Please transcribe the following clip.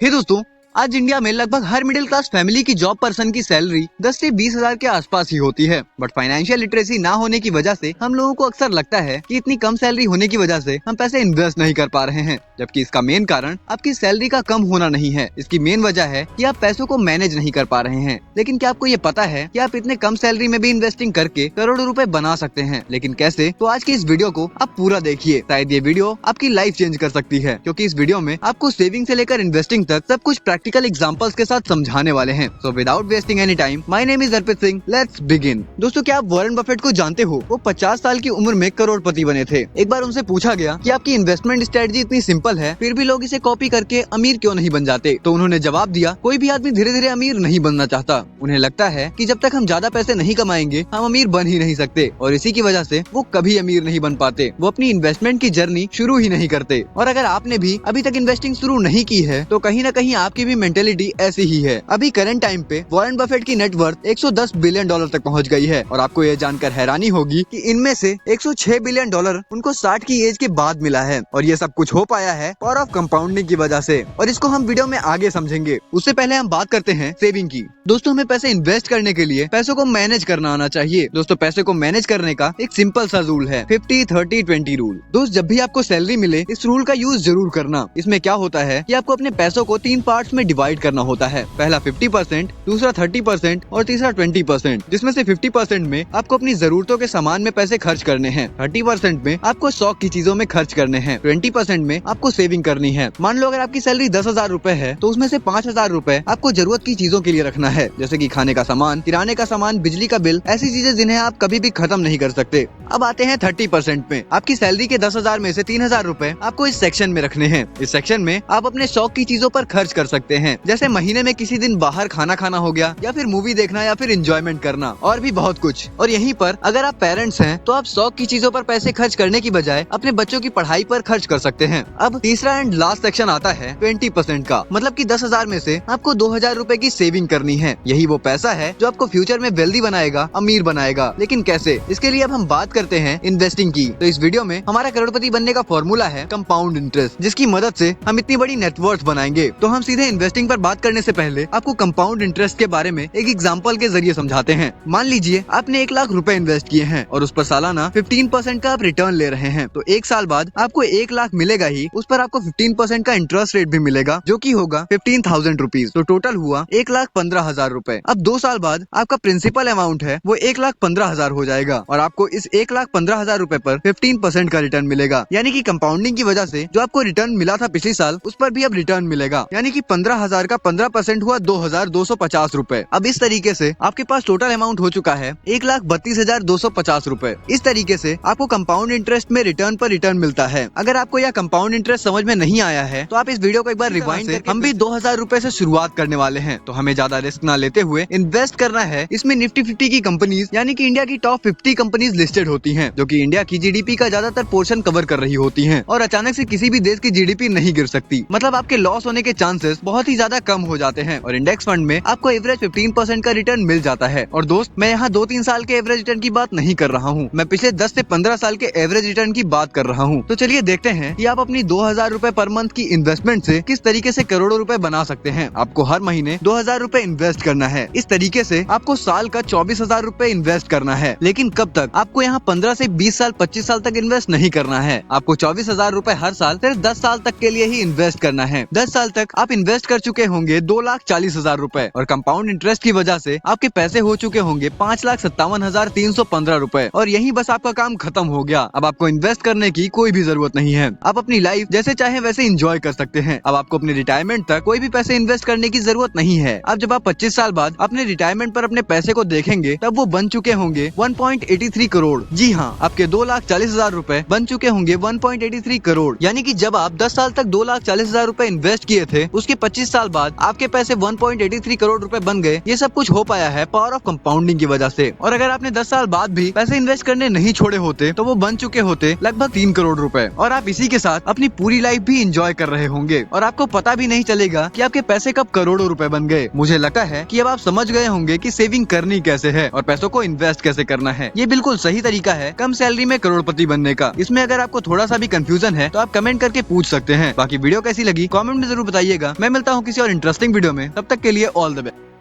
हे दोस्तों, आज इंडिया में लगभग हर मिडिल क्लास फैमिली की जॉब पर्सन की सैलरी 10 से 20 हजार के आसपास ही होती है। बट फाइनेंशियल लिटरेसी ना होने की वजह से हम लोगों को अक्सर लगता है कि इतनी कम सैलरी होने की वजह से हम पैसे इन्वेस्ट नहीं कर पा रहे हैं, जबकि इसका मेन कारण आपकी सैलरी का कम होना नहीं है। इसकी मेन वजह है कि आप पैसों को मैनेज नहीं कर पा रहे हैं। लेकिन क्या आपको ये पता है कि आप इतने कम सैलरी में भी इन्वेस्टिंग करके करोड़ों रुपए बना सकते हैं? लेकिन कैसे? तो आज की इस वीडियो को आप पूरा देखिए, शायद ये वीडियो आपकी लाइफ चेंज कर सकती है, क्योंकि इस वीडियो में आपको सेविंग से लेकर इन्वेस्टिंग तक सब कुछ प्रैक्टिकल एग्जांपल्स के साथ समझाने वाले हैं। So without wasting any time, my name is Arpit Singh, let's begin. दोस्तों, क्या आप वॉरेन बफेट को जानते हो? वो 50 साल की उम्र में करोड़पति बने थे। एक बार उनसे पूछा गया कि आपकी इन्वेस्टमेंट स्ट्रेटजी इतनी सिंपल है, फिर भी लोग इसे कॉपी करके अमीर क्यों नहीं बन जाते? तो उन्होंने जवाब दिया, कोई भी आदमी धीरे धीरे अमीर नहीं बनना चाहता। उन्हें लगता है कि जब तक हम ज्यादा पैसे नहीं कमाएंगे हम अमीर बन ही नहीं सकते, और इसी की वजह से वो कभी अमीर नहीं बन पाते। वो अपनी इन्वेस्टमेंट की जर्नी शुरू ही नहीं करते। और अगर आपने भी अभी तक इन्वेस्टिंग शुरू नहीं की है तो कहीं न कहीं आपकी भी मेंटेलिटी ऐसी ही है। अभी करंट टाइम पे वॉरेन बफेट की नेटवर्थ 110 बिलियन डॉलर तक पहुंच गई है, और आपको ये जानकर हैरानी होगी कि इनमें से 106 बिलियन डॉलर उनको 60 की एज के बाद मिला है। और ये सब कुछ हो पाया है पावर ऑफ कंपाउंडिंग की वजह से, और इसको हम वीडियो में आगे समझेंगे। उससे पहले हम बात करते हैं सेविंग की। दोस्तों, हमें पैसे इन्वेस्ट करने के लिए पैसों को मैनेज करना आना चाहिए। दोस्तों, पैसे को मैनेज करने का एक सिंपल सा रूल है, 50-30-20 रूल। दोस्त, जब भी आपको सैलरी मिले इस रूल का यूज जरूर करना। इसमें क्या होता है कि आपको अपने पैसों को 3 पार्ट्स में डिवाइड करना होता है। पहला 50%, दूसरा 30% और तीसरा 20%, जिसमें से 50% में आपको अपनी जरूरतों के सामान में पैसे खर्च करने हैं, 30% में आपको शौक की चीजों में खर्च करने हैं, 20% में आपको सेविंग करनी है। मान लो अगर आपकी सैलरी 10,000 रूपए है तो उसमें से 5,000 रूपए आपको जरूरत की चीजों के लिए रखना है, जैसे कि खाने का सामान, किराने का सामान, बिजली का बिल, ऐसी चीजें जिन्हें आप कभी भी खत्म नहीं कर सकते। अब आते हैं 30% में। आपकी सैलरी के 10,000 में से 3,000 रूपए आपको इस सेक्शन में रखने हैं। इस सेक्शन में आप अपने शौक की चीजों पर खर्च कर सकते हैं, जैसे महीने में किसी दिन बाहर खाना खाना हो गया, या फिर मूवी देखना, या फिर एंजॉयमेंट करना, और भी बहुत कुछ। और यहीं पर अगर आप पेरेंट्स हैं तो आप शौक की चीजों पर पैसे खर्च करने की बजाय अपने बच्चों की पढ़ाई पर खर्च कर सकते हैं। अब तीसरा एंड लास्ट सेक्शन आता है 20% का, मतलब कि 10,000 में से आपको 2,000 रूपए की सेविंग करनी है। यही वो पैसा है जो आपको फ्यूचर में वेल्दी बनाएगा, अमीर बनाएगा। लेकिन कैसे? इसके लिए अब हम बात करते हैं इन्वेस्टिंग की। तो इस वीडियो में हमारा करोड़पति बनने का फॉर्मूला है कंपाउंड इंटरेस्ट, जिसकी मदद से हम इतनी बड़ी नेटवर्थ बनाएंगे। तो हम सीधे इन्वेस्टिंग पर बात करने से पहले आपको कंपाउंड इंटरेस्ट के बारे में एक एग्जांपल के जरिए समझाते हैं। मान लीजिए आपने 1 लाख रुपए इन्वेस्ट किए हैं और उस पर सालाना 15% का आप रिटर्न ले रहे हैं, तो 1 साल बाद आपको 1 लाख मिलेगा ही, उस पर आपको 15% का इंटरेस्ट रेट भी मिलेगा, जो कि होगा 15,000 रुपीज। तो टोटल हुआ 1,15,000 रूपए। अब 2 साल बाद आपका प्रिंसिपल अमाउंट है वो 1,15,000 हो जाएगा, और आपको इस 1,15,000 रूपए पर 15% का रिटर्न मिलेगा। यानी कि कंपाउंडिंग की वजह से जो आपको रिटर्न मिला था पिछले साल, उस पर भी अब रिटर्न मिलेगा। यानी कि 15,000 का 15% हुआ 2,250 रूपए। अब इस तरीके से आपके पास टोटल अमाउंट हो चुका है 1,32,250 रूपए। इस तरीके से आपको कंपाउंड इंटरेस्ट में रिटर्न पर रिटर्न मिलता है। अगर आपको यह कंपाउंड इंटरेस्ट समझ में नहीं आया है तो आप इस वीडियो को एक बार रिवाइंड करके, हम भी 2,000 रूपए से शुरुआत करने वाले हैं, तो हमें ज्यादा रिस्क ना लेते हुए इन्वेस्ट करना है। इसमें निफ्टी 50 की कंपनीज, यानी कि इंडिया की टॉप 50 कंपनीज लिस्टेड होती हैं, जो कि इंडिया की जीडीपी का ज्यादातर पोर्शन कवर कर रही होती हैं, और अचानक से किसी भी देश की जीडीपी नहीं गिर सकती। मतलब आपके लॉस होने के चांसेस बहुत ही ज्यादा कम हो जाते हैं, और इंडेक्स फंड में आपको एवरेज 15% का रिटर्न मिल जाता है। और दोस्त, मैं यहाँ 2-3 साल के एवरेज रिटर्न की बात नहीं कर रहा हूँ, मैं पिछले 10 से 15 साल के एवरेज रिटर्न की बात कर रहा हूँ। तो चलिए देखते हैं कि आप अपनी 2,000 रूपए पर मंथ की इन्वेस्टमेंट से किस तरीके से करोड़ों रुपए बना सकते हैं। आपको हर महीने 2,000 रूपए इन्वेस्ट करना है। इस तरीके से आपको साल का 24,000 रूपए इन्वेस्ट करना है। लेकिन कब तक? आपको यहाँ 15 से 20 साल, 25 साल तक इन्वेस्ट नहीं करना है। आपको 24,000 रूपए हर साल सिर्फ 10 साल तक के लिए ही इन्वेस्ट करना है। 10 साल तक आप इन्वेस्ट कर चुके होंगे 2,40,000 रूपए, और कंपाउंड इंटरेस्ट की वजह से आपके पैसे हो चुके होंगे 5,57,315 रूपए, और यही बस आपका काम खत्म हो गया। अब आपको इन्वेस्ट करने की कोई भी जरूरत नहीं है। आप अपनी लाइफ जैसे चाहे वैसे एंजॉय कर सकते हैं। अब आपको अपने रिटायरमेंट तक कोई भी पैसे इन्वेस्ट करने की जरूरत नहीं है। अब जब आप 25 साल बाद अपने रिटायरमेंट पर अपने पैसे को देखेंगे तब वो बन चुके होंगे 1.83 करोड़। जी हाँ, आपके 2,40,000 रूपए बन चुके होंगे 1.83 करोड़। यानी कि जब आप 10 साल तक 2,40,000 रूपए इन्वेस्ट किए थे, उसके 25 साल बाद आपके पैसे 1.83 करोड़ रुपए बन गए। ये सब कुछ हो पाया है पावर ऑफ कंपाउंडिंग की वजह से। और अगर आपने 10 साल बाद भी पैसे इन्वेस्ट करने नहीं छोड़े होते तो वो बन चुके होते लगभग 3 करोड़ रुपए, और आप इसी के साथ अपनी पूरी लाइफ भी एंजॉय कर रहे होंगे, और आपको पता भी नहीं चलेगा कि आपके पैसे कब करोड़ों रुपए बन गए। मुझे लगता है कि अब आप समझ गए होंगे कि सेविंग करनी कैसे है और पैसों को इन्वेस्ट कैसे करना है। ये बिल्कुल सही तरीका है कम सैलरी में करोड़पति बनने का। इसमें अगर आपको थोड़ा सा भी कंफ्यूजन है तो आप कमेंट करके पूछ सकते हैं। बाकी वीडियो कैसी लगी कमेंट में जरूर बताइएगा। मैं मिलता हूँ किसी और इंटरेस्टिंग वीडियो में, तब तक के लिए ऑल द बेस्ट।